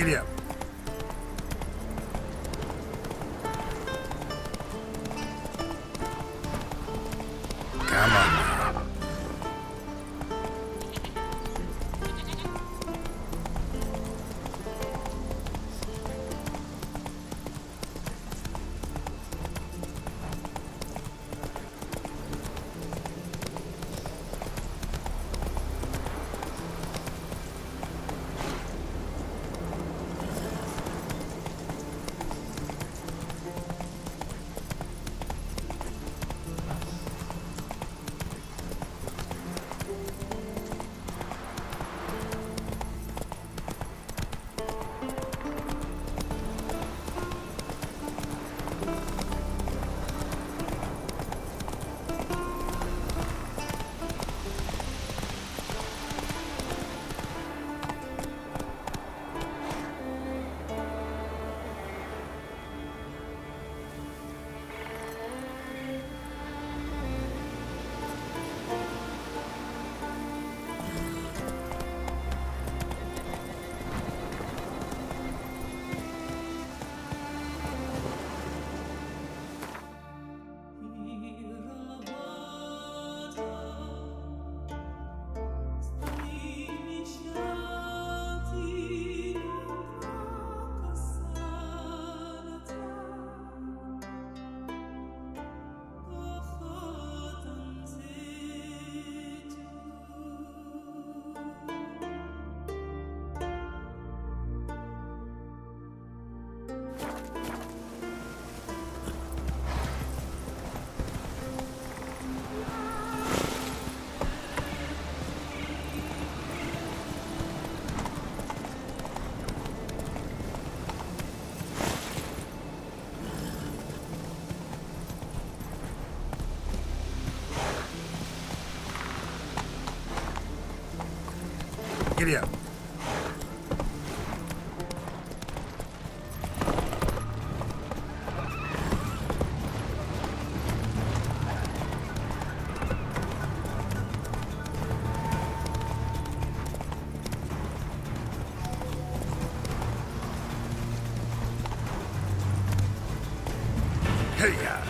Giddy up. Come on now. Giddy up. Hey, yeah.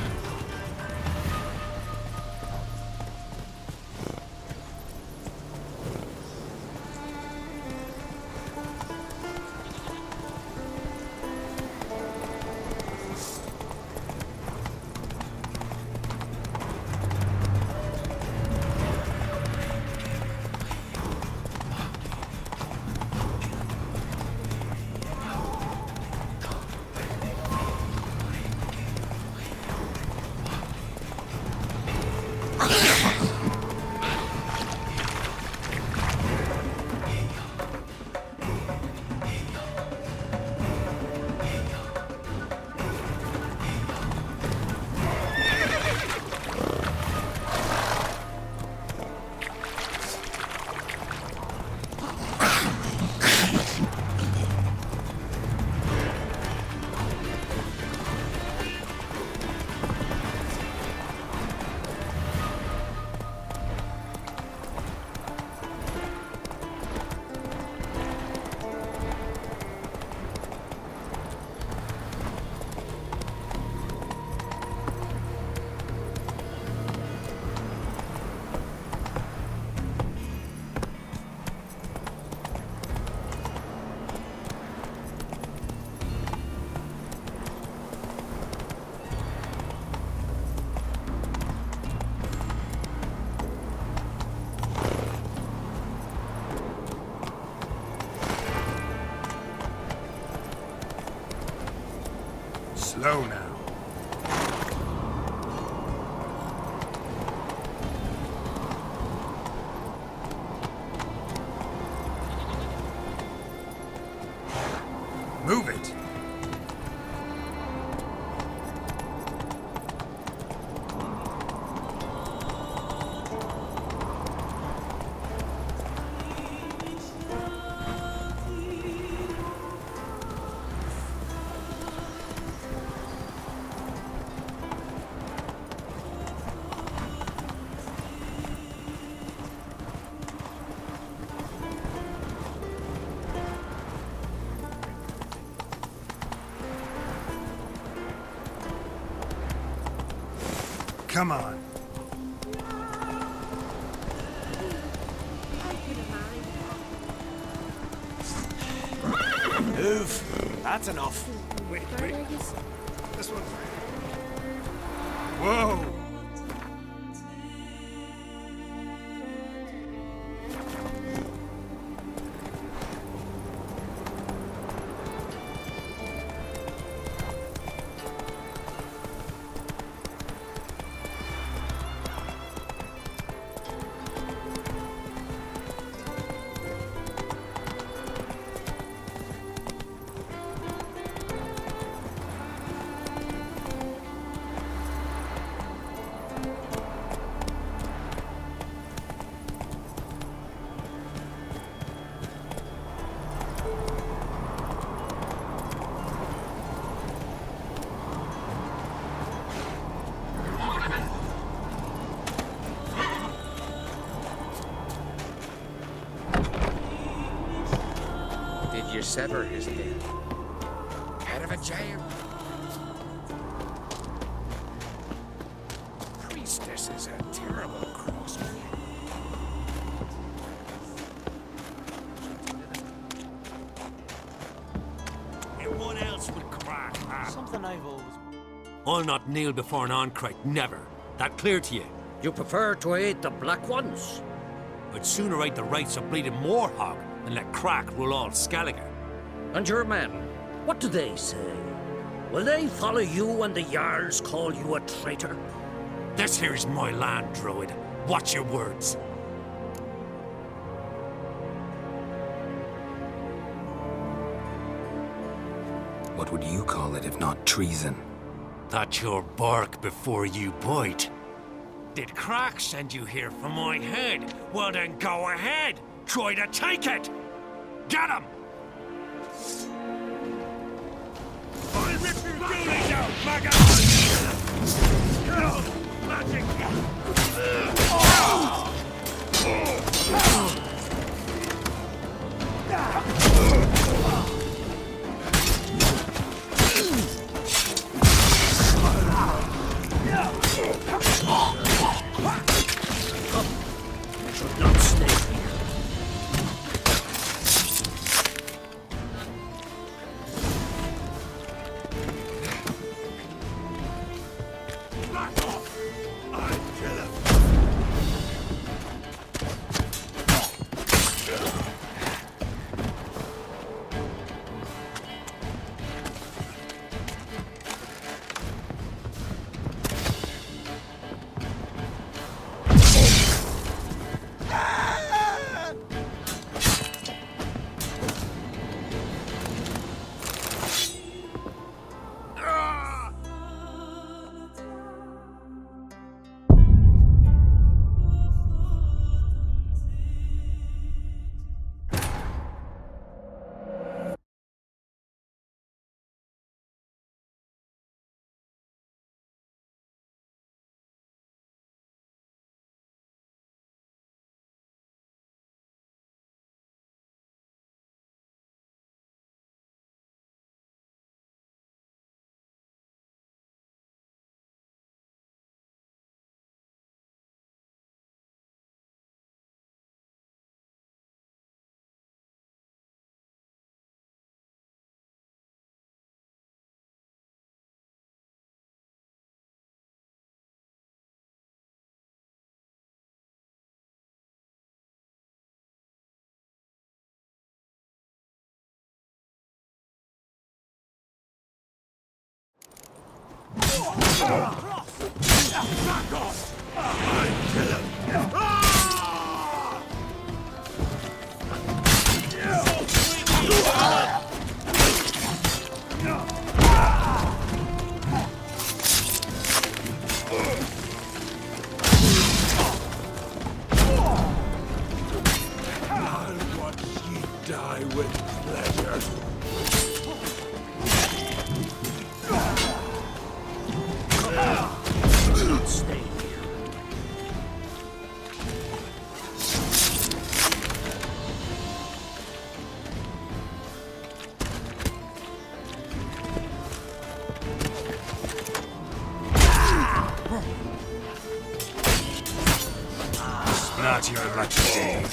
Slow now. Move it. Come on. Move. That's enough. Wait. This one. Whoa! Did you sever his head? Out of a jail? Priestess is a terrible crossman. What else would crack, huh? Something I've always... I'll not kneel before an Oncrite, never. That clear to you? You prefer to aid the Black Ones? I'd sooner ride the rights of bleeding Morhog than let Crack rule all Skellige. And your men, what do they say? Will they follow you when the Jarls call you a traitor? This here's my land, Druid. Watch your words. What would you call it if not treason? That's your bark before you bite. Did Crack send you here for my head? Well then go ahead. Try to take it. Get him! I'll rip your goonies out, maggot! Magic! You should not stay here. Back off! I'll kill him! Back off! I'll kill him! I'll watch ye die with pleasure. Do not stay here. not your lucky day.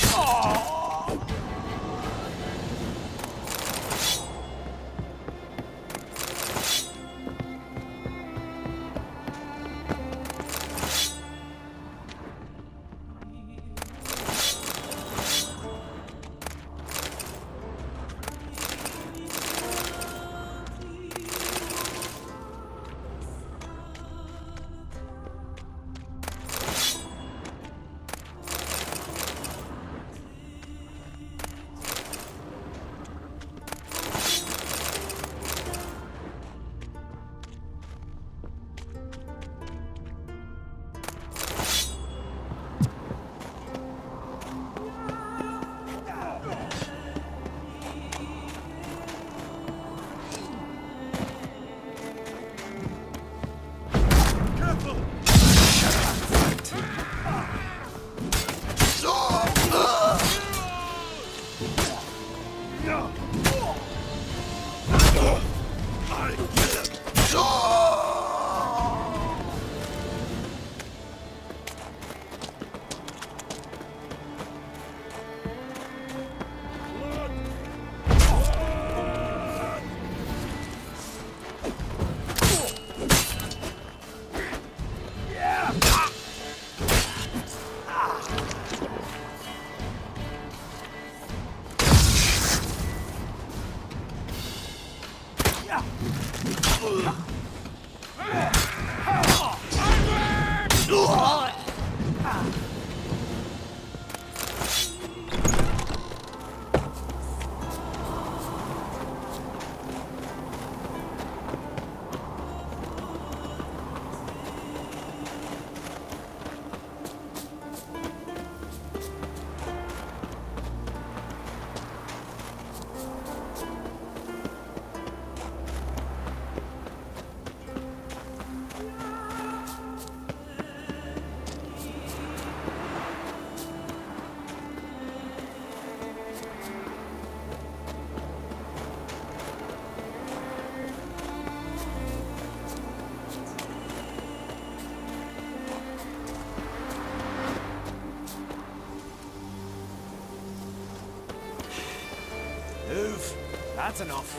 Move. That's enough.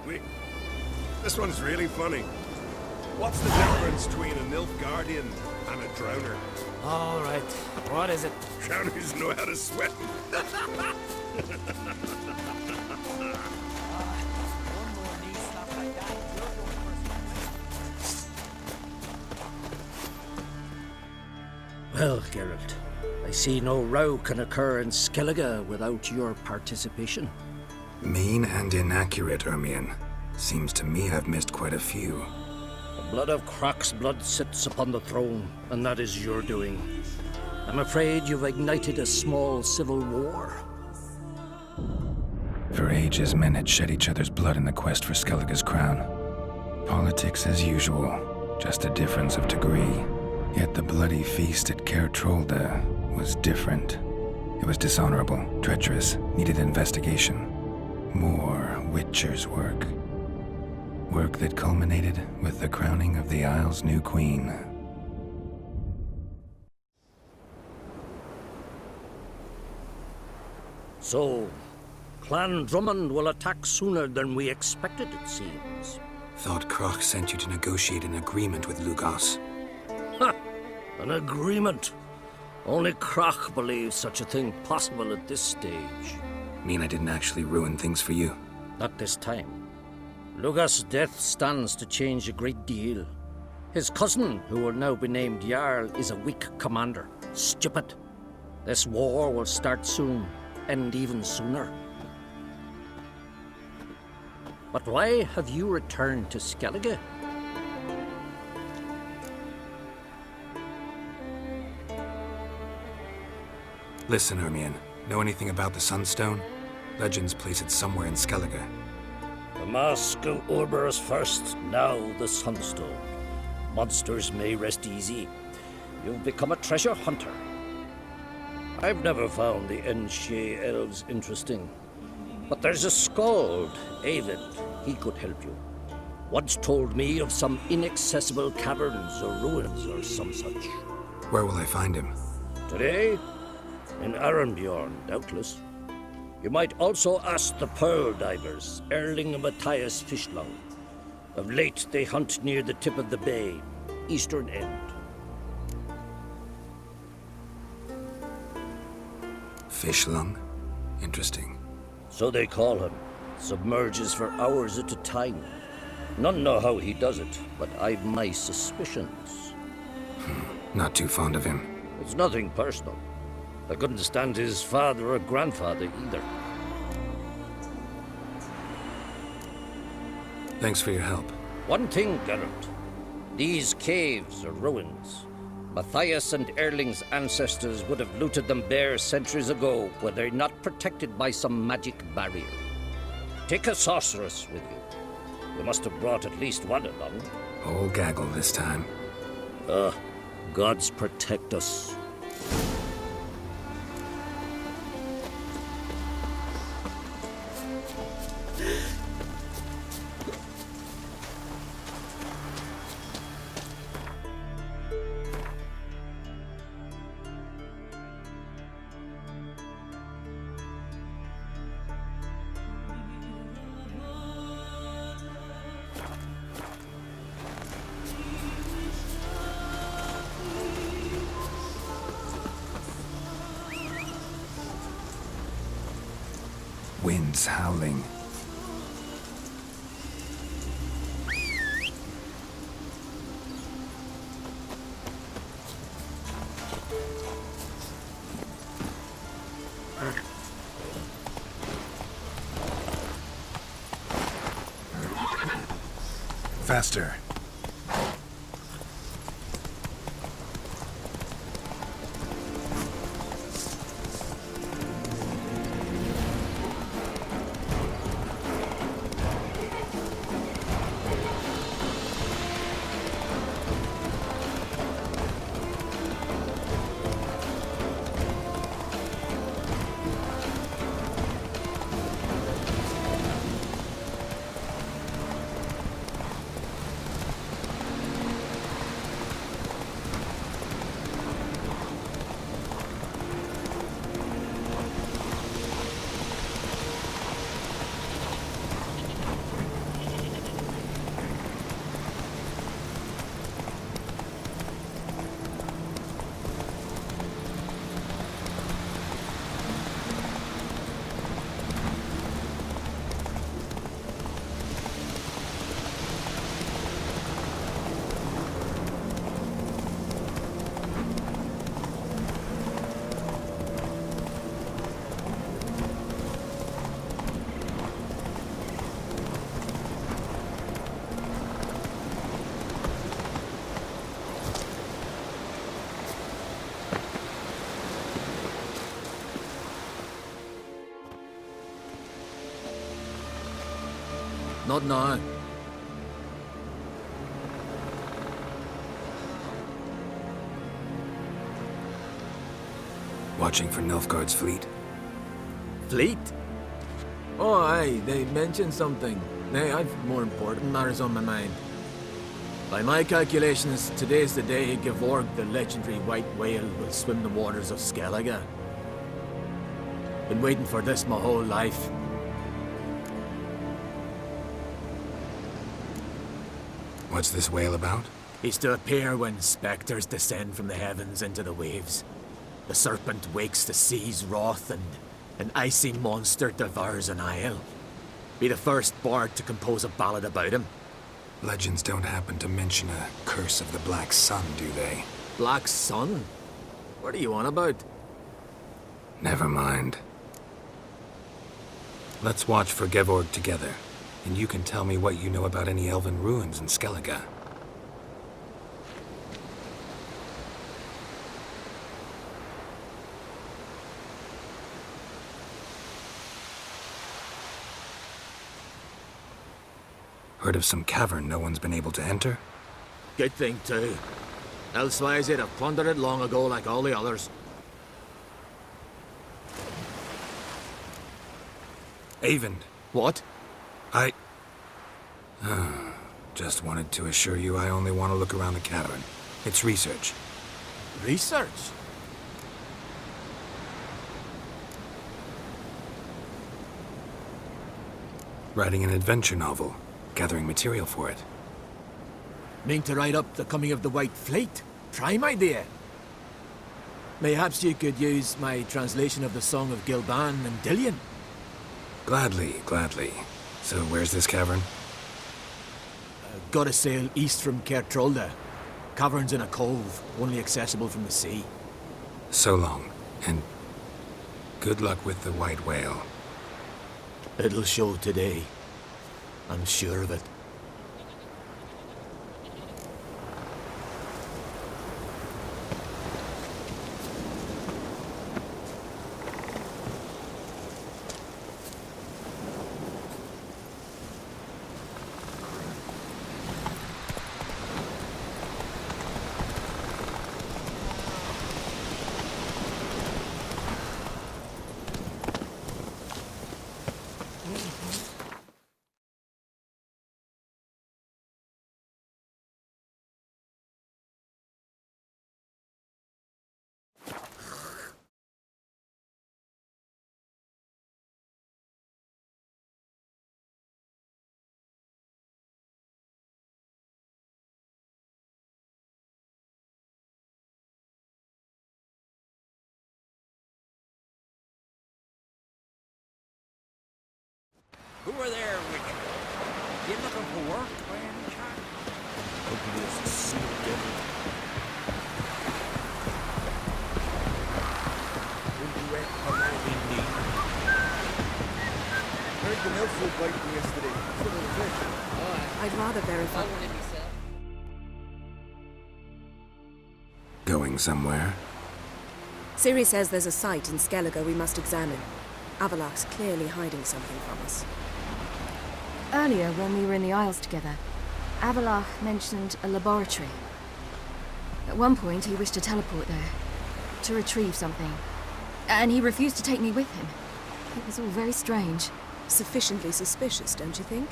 Wait. This one's really funny. What's the difference between a Nilfgaardian and a drowner? All right. What is it? Drowners know how to swim. Well, Geralt, I see no row can occur in Skellige without your participation. Mean and inaccurate, Ermion. Seems to me I've missed quite a few. The blood of Croc's blood sits upon the throne, and that is your doing. I'm afraid you've ignited a small civil war. For ages, men had shed each other's blood in the quest for Skellige's crown. Politics as usual, just a difference of degree. Yet the bloody feast at Caer Trolda was different. It was dishonorable, treacherous, needed investigation. More Witcher's work. Work that culminated with the crowning of the Isle's new queen. So, Clan Drummond will attack sooner than we expected, it seems. Thought Croc sent you to negotiate an agreement with Lugos. Ha! An agreement. Only Croc believes such a thing possible at this stage. Mean I didn't actually ruin things for you? Not this time. Lugos' death stands to change a great deal. His cousin, who will now be named Jarl, is a weak commander. Stupid. This war will start soon, end even sooner. But why have you returned to Skellige? Listen, Ermion. Know anything about the Sunstone? Legends place it somewhere in Skellige. The Mask of Urbers first, now the Sunstone. Monsters may rest easy. You've become a treasure hunter. I've never found the Enshe elves interesting. But there's a skald, Avid. He could help you. Once told me of some inaccessible caverns or ruins or some such. Where will I find him? Today? In Arenbjorn, doubtless. You might also ask the Pearl Divers, Erling and Matthias Fishlung. Of late, they hunt near the tip of the bay, eastern end. Fishlung? Interesting. So they call him. Submerges for hours at a time. None know how he does it, but I've my suspicions. Not too fond of him. It's nothing personal. I couldn't stand his father or grandfather either. Thanks for your help. One thing, Geralt. These caves are ruins. Matthias and Erling's ancestors would have looted them bare centuries ago were they not protected by some magic barrier. Take a sorceress with you. You must have brought at least one along. Whole gaggle this time. Gods protect us. Winds howling. Faster. Not now. Watching for Nilfgaard's fleet. Fleet? Oh, aye, they mentioned something. Nay, I've more important matters on my mind. By my calculations, today's the day Gevorg, the legendary white whale, will swim the waters of Skellige. Been waiting for this my whole life. What's this whale about? He's to appear when spectres descend from the heavens into the waves. The serpent wakes the sea's wrath, and an icy monster devours an isle. Be the first bard to compose a ballad about him. Legends don't happen to mention a curse of the Black Sun, do they? Black Sun? What are you on about? Never mind. Let's watch for Gevorg together, and you can tell me what you know about any elven ruins in Skellige. Heard of some cavern no one's been able to enter? Good thing, too. Elsewise, they'd have plundered it long ago like all the others. Eyvind. What? I... just wanted to assure you I only want to look around the cavern. It's research. Research? Writing an adventure novel, gathering material for it. Mean to write up the coming of the White Fleet? Prime idea. Mayhaps you could use my translation of the Song of Gilban and Dillion. Gladly, gladly. So where's this cavern? Gotta sail east from Cair Trolda. Cavern's in a cove, only accessible from the sea. So long, and good luck with the white whale. It'll show today. I'm sure of it. Who are there, Wicked? You looking for work by any chance? Ugliest sea devil. Indirect command indeed. Heard the Nelson biting yesterday. Full of fish. I'd rather verify. Going somewhere? Ciri says there's a site in Skellige we must examine. Avalach's clearly hiding something from us. Earlier, when we were in the Isles together, Avalach mentioned a laboratory. At one point, he wished to teleport there, to retrieve something. And he refused to take me with him. It was all very strange. Sufficiently suspicious, don't you think?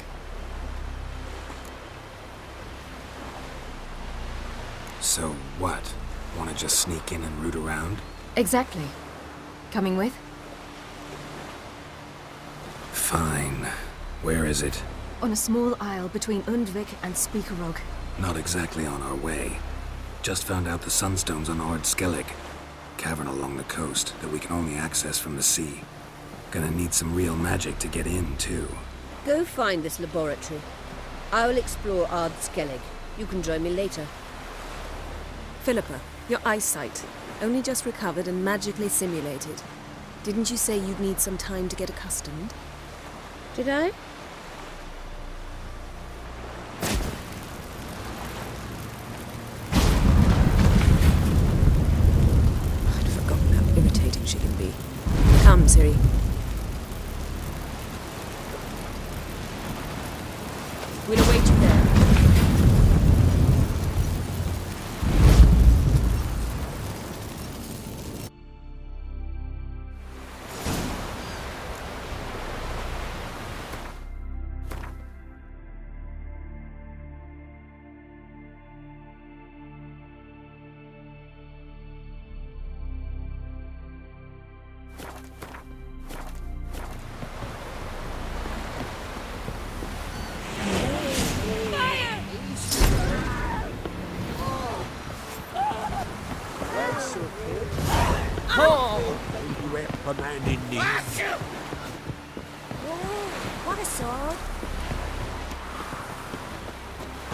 So what? Want to just sneak in and root around? Exactly. Coming with? Fine. Where is it? On a small isle between Undvik and Speakerog. Not exactly on our way. Just found out the sunstone's on Ard Skellig. Cavern along the coast that we can only access from the sea. Gonna need some real magic to get in, too. Go find this laboratory. I will explore Ard Skellig. You can join me later. Philippa, your eyesight. Only just recovered and magically simulated. Didn't you say you'd need some time to get accustomed? Did I? I'd forgotten how irritating she can be. Come, Ciri. We'll await you there. Indirect command indeed. What a sword!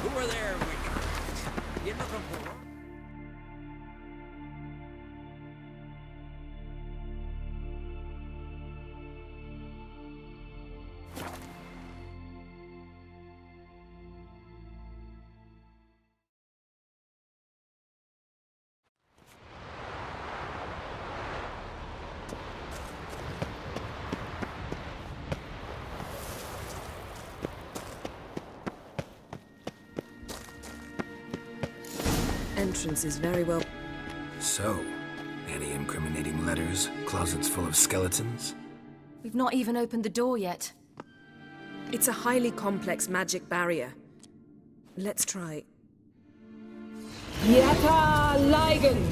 Who are there, Wicked? You looking for work? Entrance is very well. So, any incriminating letters? Closets full of skeletons? We've not even opened the door yet. It's a highly complex magic barrier. Let's try. Yata Ligen,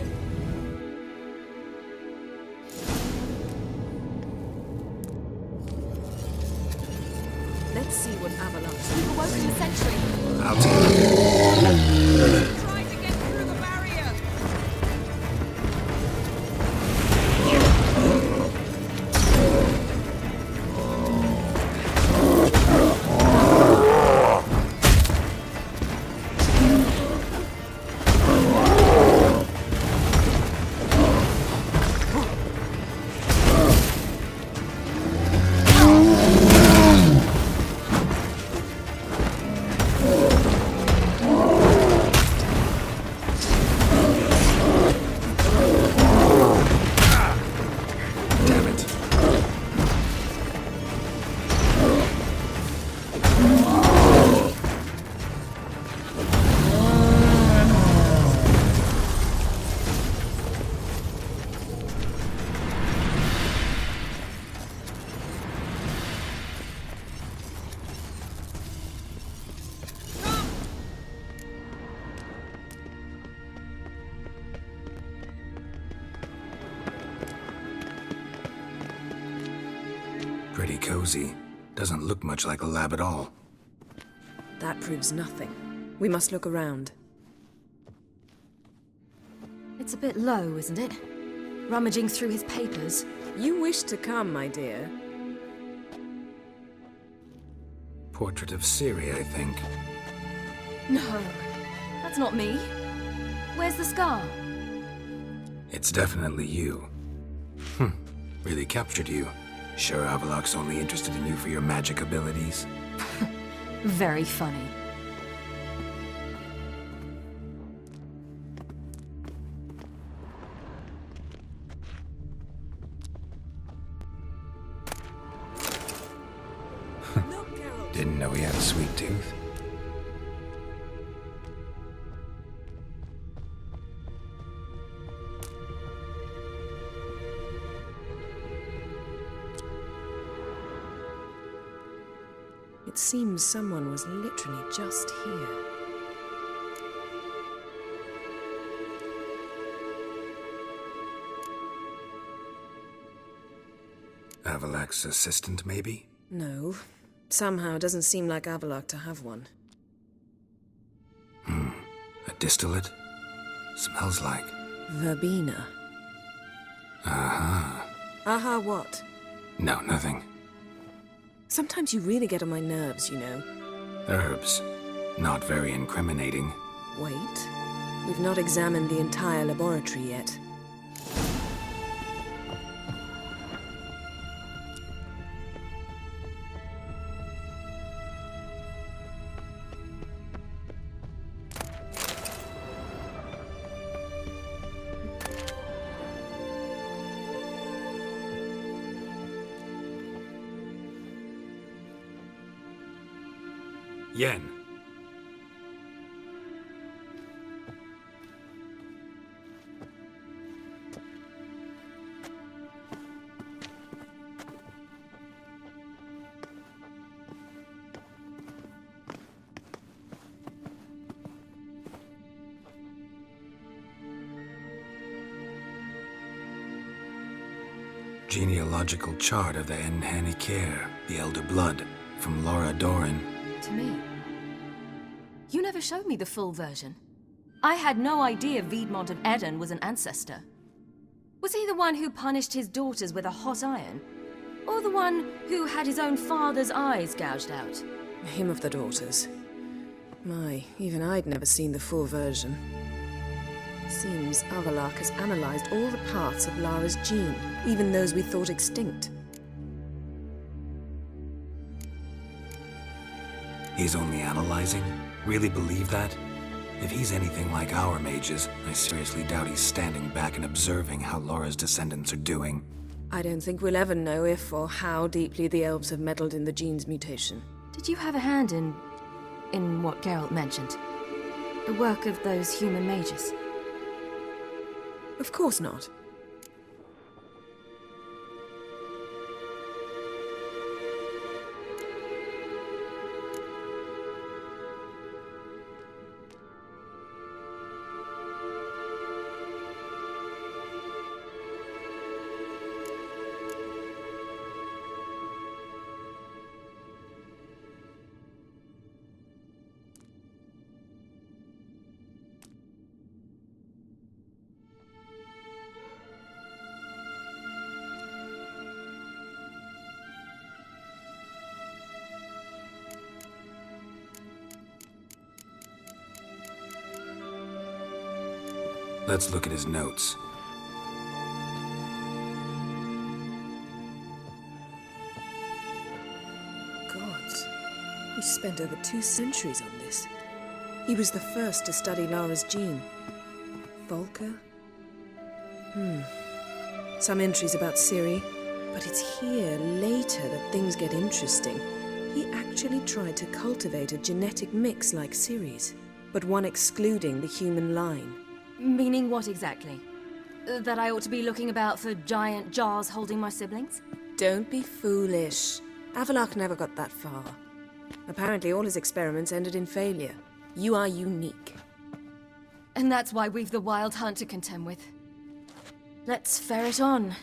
I'll take it. Try to get through the barrier. Damn it. Pretty cozy. Doesn't look much like a lab at all. That proves nothing. We must look around. It's a bit low, isn't it? Rummaging through his papers. You wish to come, my dear. Portrait of Ciri, I think. No, that's not me. Where's the scar? It's definitely you. Really captured you. Sure Avallac'h's only interested in you for your magic abilities? Very funny. Didn't know he had a sweet tooth. It seems someone was literally just here. Avallac'h's assistant, maybe? No. Somehow it doesn't seem like Avallac'h to have one. A distillate? Smells like. Verbena. Uh-huh. Aha, what? No, nothing. Sometimes you really get on my nerves, you know. Herbs. Not very incriminating. Wait. We've not examined the entire laboratory yet. Yen. Genealogical chart of the Enhani Care, the Elder Blood, from Laura Doran. To me. You never showed me the full version. I had no idea Viedmont of Eden was an ancestor. Was he the one who punished his daughters with a hot iron? Or the one who had his own father's eyes gouged out? Him of the daughters. My, even I'd never seen the full version. Seems Avallac'h has analyzed all the parts of Lara's gene, even those we thought extinct. He's only analyzing? Really believe that? If he's anything like our mages, I seriously doubt he's standing back and observing how Laura's descendants are doing. I don't think we'll ever know if or how deeply the elves have meddled in the gene's mutation. Did you have a hand in what Geralt mentioned? The work of those human mages? Of course not. Let's look at his notes. Gods. He spent over 2 centuries on this. He was the first to study Lara's gene. Volker? Some entries about Ciri, but it's here, later, that things get interesting. He actually tried to cultivate a genetic mix like Ciri's, but one excluding the human line. Meaning what exactly? That I ought to be looking about for giant jars holding my siblings? Don't be foolish. Avallac'h never got that far. Apparently all his experiments ended in failure. You are unique. And that's why we've the Wild Hunt to contend with. Let's ferret on.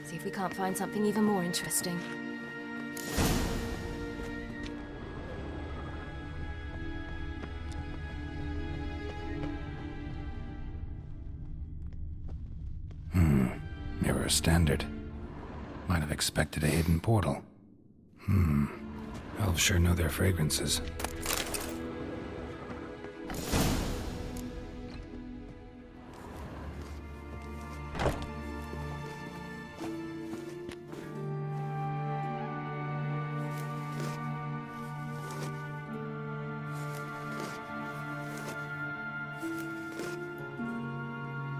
See if we can't find something even more interesting. Mirror standard. Might have expected a hidden portal. Elves sure know their fragrances.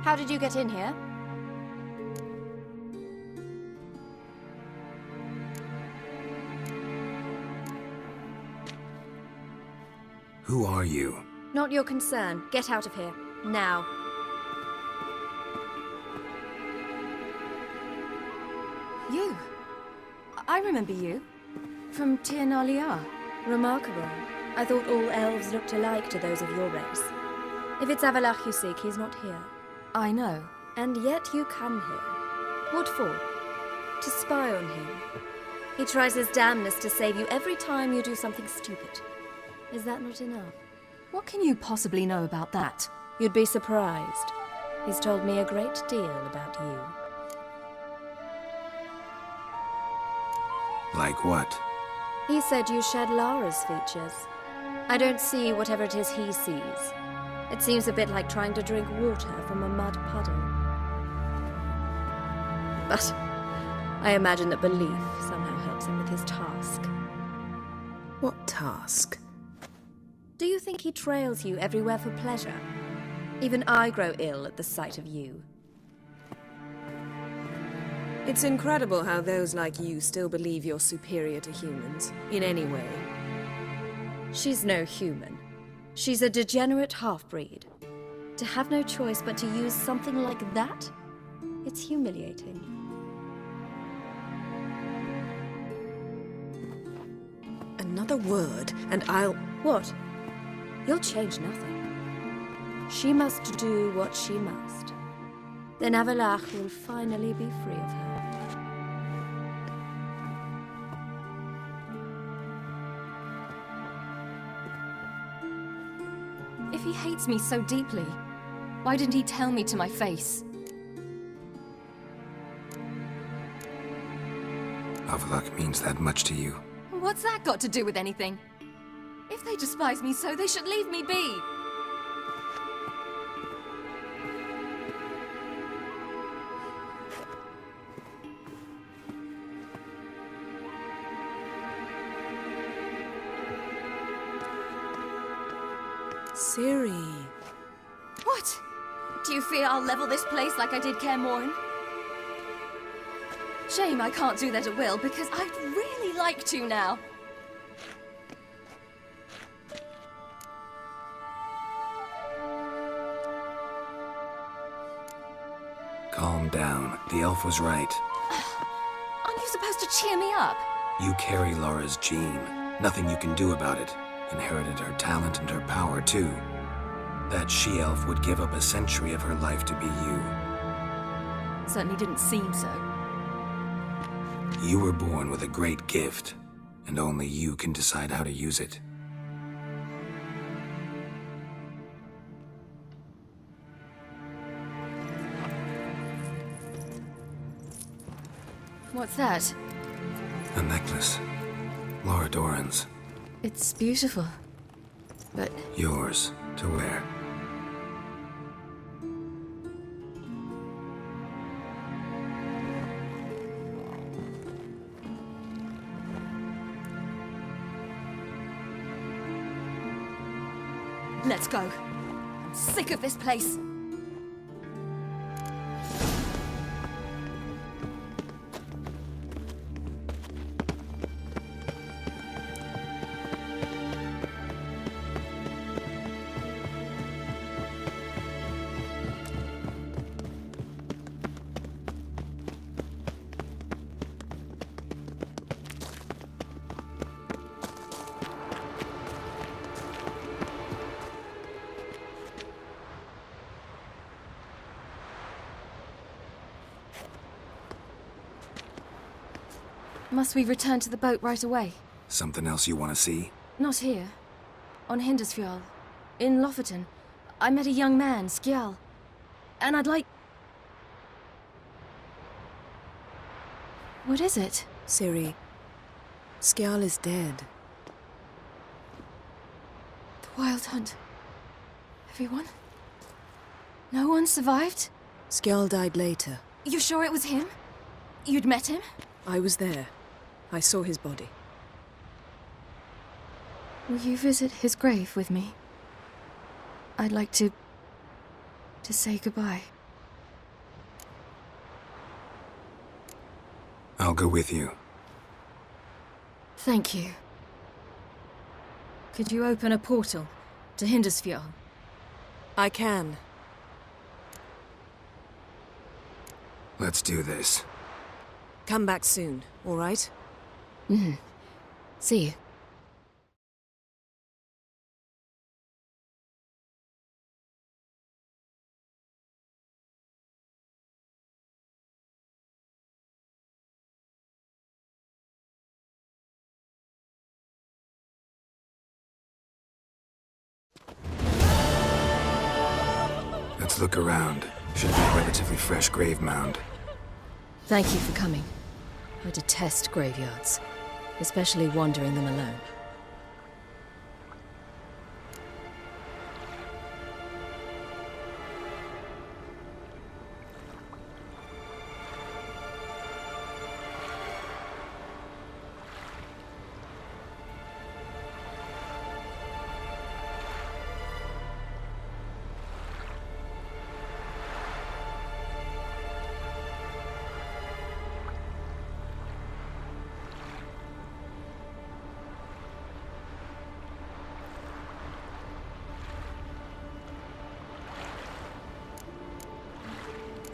How did you get in here? Who are you? Not your concern. Get out of here. Now. You. I remember you. From Tir Nalia. Remarkable. I thought all elves looked alike to those of your race. If it's Avallac'h you seek, he's not here. I know. And yet you come here. What for? To spy on him. He tries his damnedest to save you every time you do something stupid. Is that not enough? What can you possibly know about that? You'd be surprised. He's told me a great deal about you. Like what? He said you shared Lara's features. I don't see whatever it is he sees. It seems a bit like trying to drink water from a mud puddle. But I imagine that belief somehow helps him with his task. What task? Do you think he trails you everywhere for pleasure? Even I grow ill at the sight of you. It's incredible how those like you still believe you're superior to humans, in any way. She's no human. She's a degenerate half-breed. To have no choice but to use something like that? It's humiliating. Another word, and I'll... What? You'll change nothing. She must do what she must. Then Avallac'h will finally be free of her. If he hates me so deeply, why didn't he tell me to my face? Avallac'h means that much to you. What's that got to do with anything? If they despise me so, they should leave me be. Ciri. What? Do you fear I'll level this place like I did Kaer Morhen? Shame I can't do that at will, because I'd really like to now. Calm down. The elf was right. Aren't you supposed to cheer me up? You carry Lara's gene. Nothing you can do about it. Inherited her talent and her power, too. That she-elf would give up a century of her life to be you. Certainly didn't seem so. You were born with a great gift, and only you can decide how to use it. What's that? A necklace. Lara Dorren's. It's beautiful, but... Yours to wear. Let's go. I'm sick of this place. Must we return to the boat right away? Something else you want to see? Not here. On Hindersfjall. In Lofoten. I met a young man, Skjal. And I'd like... What is it? Ciri, Skjal is dead. The Wild Hunt. Everyone? No one survived? Skjal died later. You sure it was him? You'd met him? I was there. I saw his body. Will you visit his grave with me? I'd like to say goodbye. I'll go with you. Thank you. Could you open a portal to Hindersfjall? I can. Let's do this. Come back soon, all right? See you. Let's look around. Should be a relatively fresh grave mound. Thank you for coming. I detest graveyards, especially wandering them alone.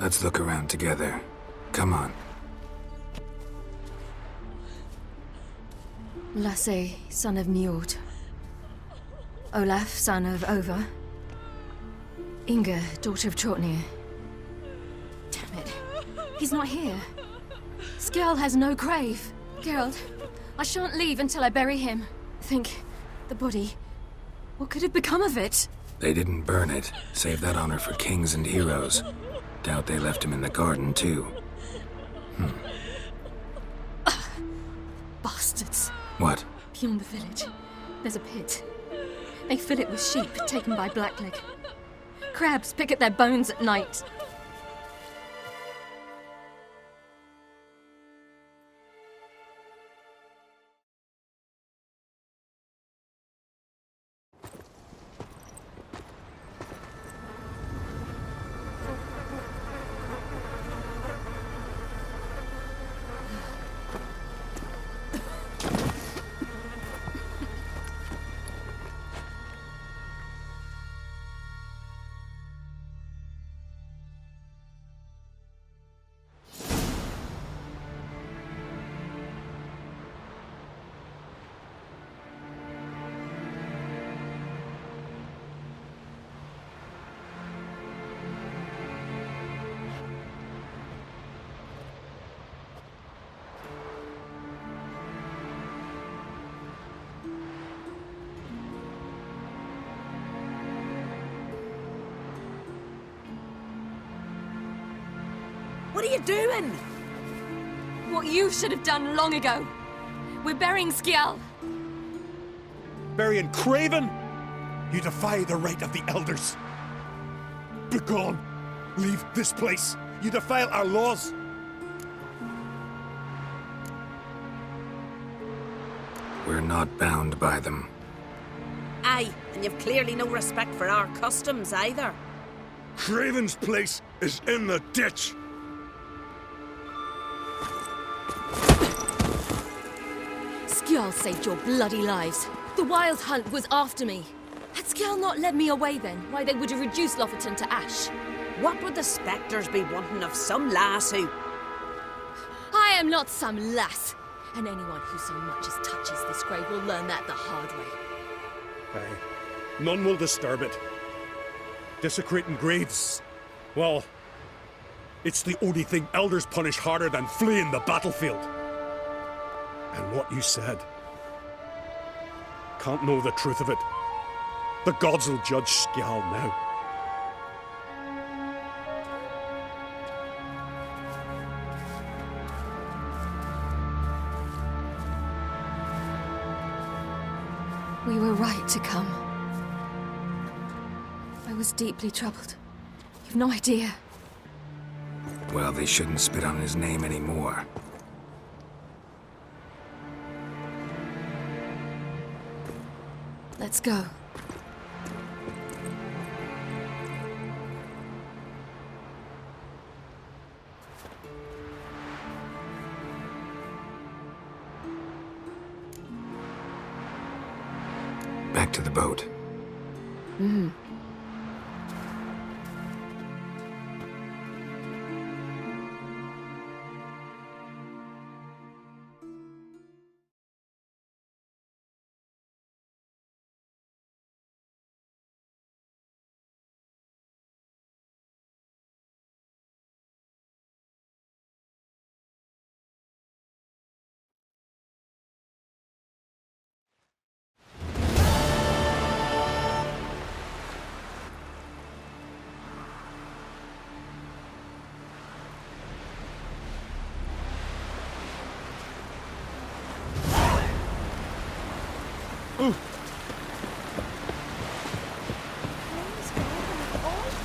Let's look around together. Come on. Lasse, son of Njord. Olaf, son of Over. Inga, daughter of Trotnir. Damn it. He's not here. Skjal has no grave. Geralt, I shan't leave until I bury him. Think, the body. What could have become of it? They didn't burn it. Save that honor for kings and heroes. Doubt they left him in the garden, too. Bastards. What? Beyond the village, there's a pit. They fill it with sheep taken by Blackleg. Crabs pick at their bones at night. What are you doing? What you should have done long ago. We're burying Skjal. Burying Craven? You defy the right of the elders. Begone! Leave this place! You defile our laws! We're not bound by them. Aye, and you've clearly no respect for our customs either. Craven's place is in the ditch. Skjall saved your bloody lives. The Wild Hunt was after me. Had Skjall not led me away then, why they would have reduced Lofoten to ash. What would the spectres be wanting of some lass who... I am not some lass. And anyone who so much as touches this grave will learn that the hard way. Aye. None will disturb it. Desecrating graves, well, it's the only thing elders punish harder than fleeing the battlefield. And what you said, can't know the truth of it. The gods will judge Skjall now. We were right to come. I was deeply troubled. You've no idea. Well, they shouldn't spit on his name anymore. Let's go. Back to the boat.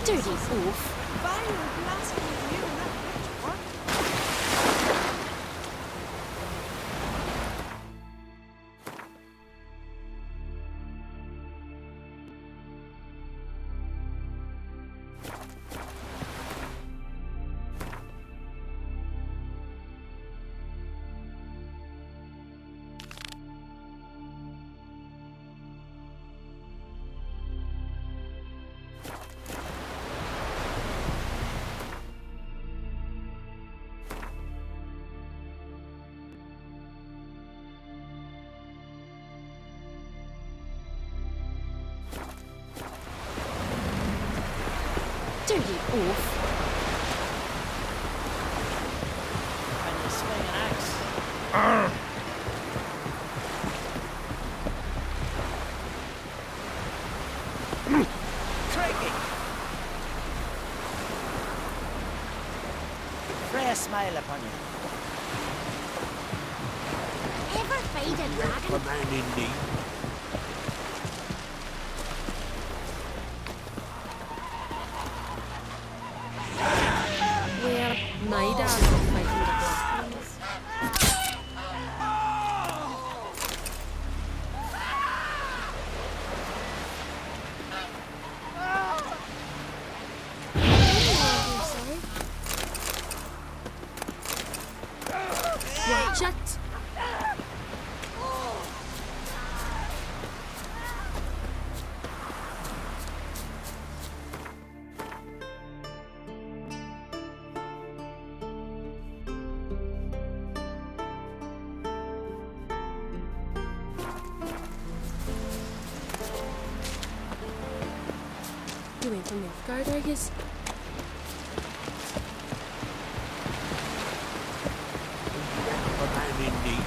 Dirty oaf. Dirty oaf. Can you swing an axe? Crikey! Pray a smile upon you. Ever fight a dragon? A man in need. Well, my dad was fighting the Black Ones. Watch it! You ain't from Nilfgaard, are yous? A man in need.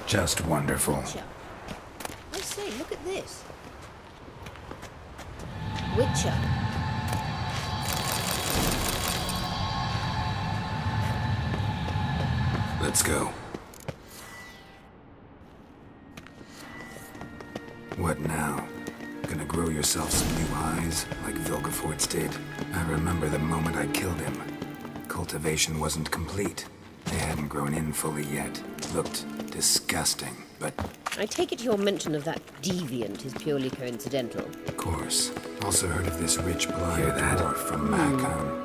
Just wonderful. Witcher. I say, look at this. Witcher. Let's go. What now? Gonna grow yourself some new eyes, like Vilgefortz did? I remember the moment I killed him. Cultivation wasn't complete. They hadn't grown in fully yet. Looked disgusting, but... I take it your mention of that deviant is purely coincidental. Of course. Also heard of this rich blood dwarf from Macon.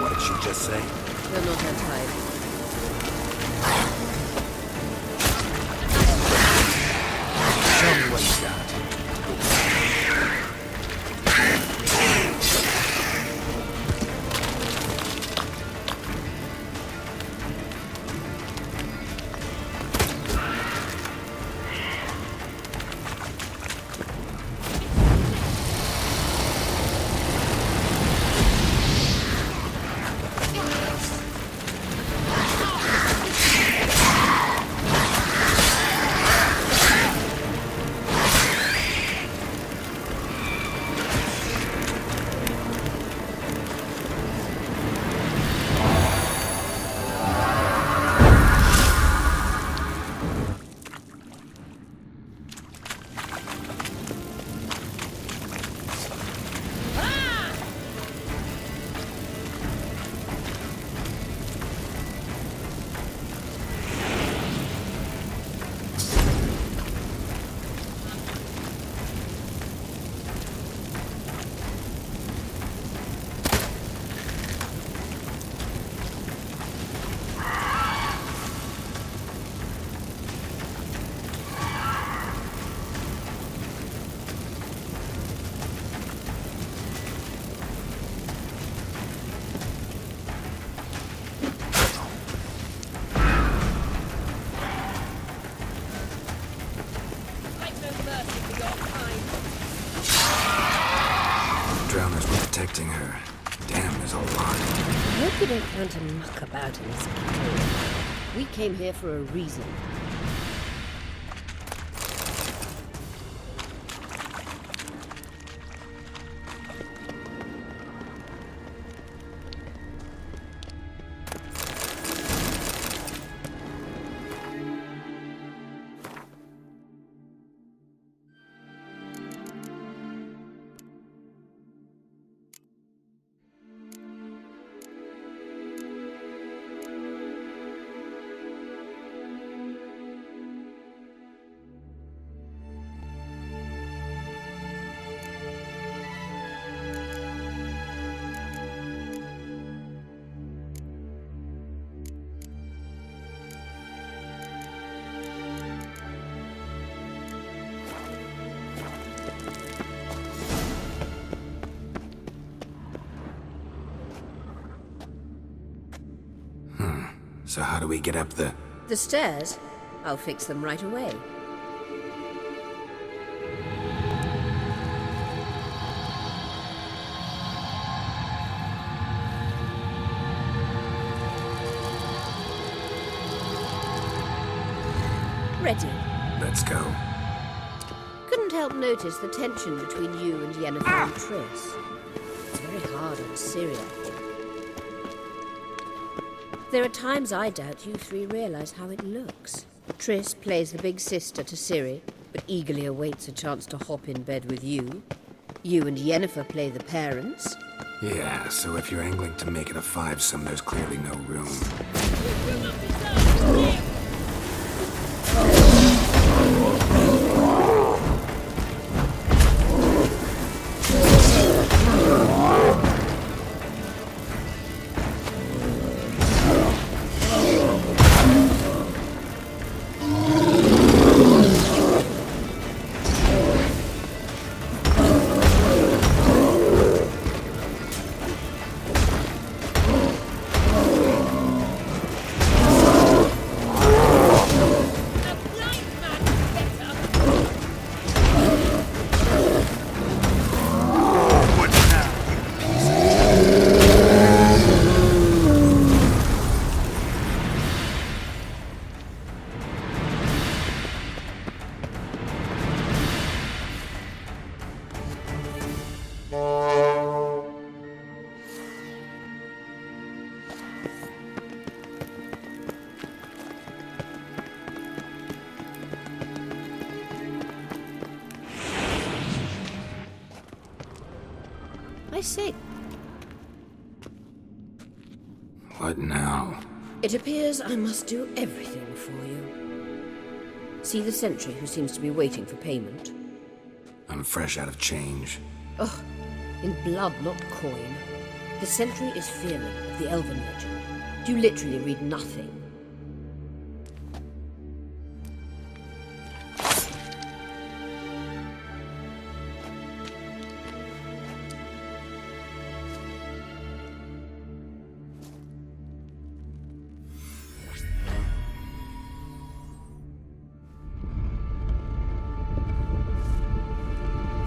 What did she just say? You're not untied. Show me what you got. Drowners were protecting her. Damn, there's a lot. I hope you don't plan to muck about in this place. We came here for a reason. So how do we get up the... The stairs? I'll fix them right away. Ready. Let's go. Couldn't help notice the tension between you and Yennefer and Triss. It's very hard on Ciri, I think. There are times I doubt you three realize how it looks. Triss plays the big sister to Ciri, but eagerly awaits a chance to hop in bed with you. You and Yennefer play the parents. Yeah, so if you're angling to make it a fivesome, there's clearly no room. I say, What now? it appears I must do everything for you. See the sentry who seems to be waiting for payment? I'm fresh out of change. Ugh, in blood, not coin. The sentry is Fearman of the Elven legend. You literally read nothing.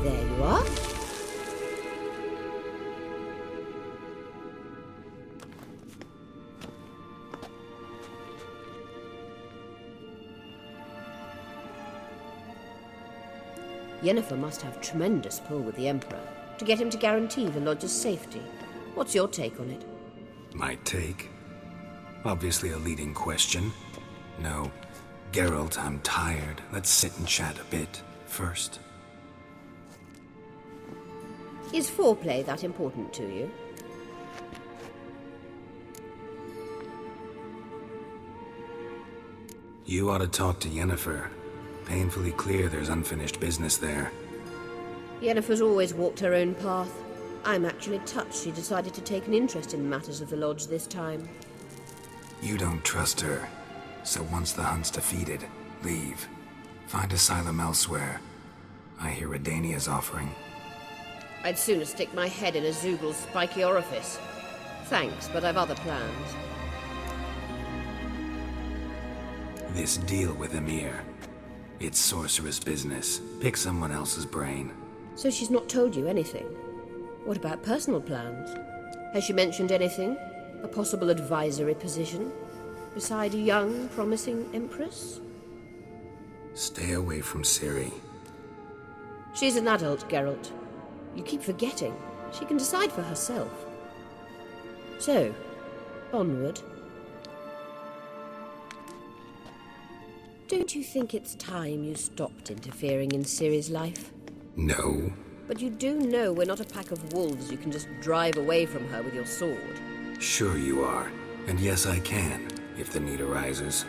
There you are. Yennefer must have tremendous pull with the Emperor to get him to guarantee the lodge's safety. What's your take on it? My take? Obviously a leading question. No. Geralt, I'm tired. Let's sit and chat a bit first. Is foreplay that important to you? You ought to talk to Yennefer. Painfully clear there's unfinished business there. Yennefer's always walked her own path. I'm actually touched she decided to take an interest in matters of the Lodge this time. You don't trust her. So once the hunt's defeated, leave. Find asylum elsewhere. I hear Redania's offering. I'd sooner stick my head in a Zoogl's spiky orifice. Thanks, but I've other plans. This deal with Emir. It's sorceress business. Pick someone else's brain. So she's not told you anything? What about personal plans? Has she mentioned anything? A possible advisory position? Beside a young, promising empress? Stay away from Ciri. She's an adult, Geralt. You keep forgetting. She can decide for herself. So, onward. Don't you think it's time you stopped interfering in Ciri's life? No. But you do know we're not a pack of wolves you can just drive away from her with your sword. Sure you are. And yes, I can, if the need arises.